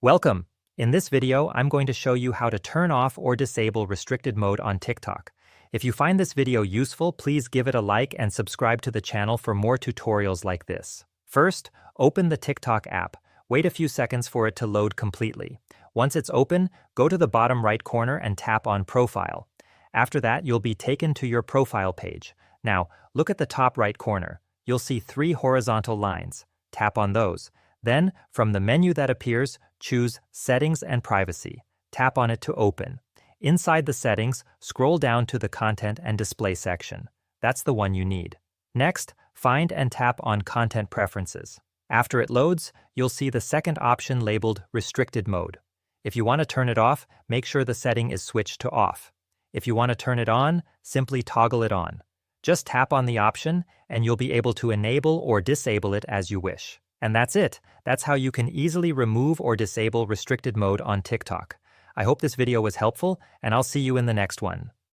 Welcome! In this video, I'm going to show you how to turn off or disable restricted mode on TikTok. If you find this video useful, please give it a like and subscribe to the channel for more tutorials like this. First, open the TikTok app. Wait a few seconds for it to load completely. Once it's open, go to the bottom right corner and tap on Profile. After that, you'll be taken to your profile page. Now, look at the top right corner. You'll see 3 horizontal lines. Tap on those. Then, from the menu that appears, choose Settings and Privacy. Tap on it to open. Inside the settings, scroll down to the Content and Display section. That's the one you need. Next, find and tap on Content Preferences. After it loads, you'll see the second option labeled Restricted Mode. If you want to turn it off, make sure the setting is switched to off. If you want to turn it on, simply toggle it on. Just tap on the option, and you'll be able to enable or disable it as you wish. And that's it. That's how you can easily remove or disable restricted mode on TikTok. I hope this video was helpful, and I'll see you in the next one.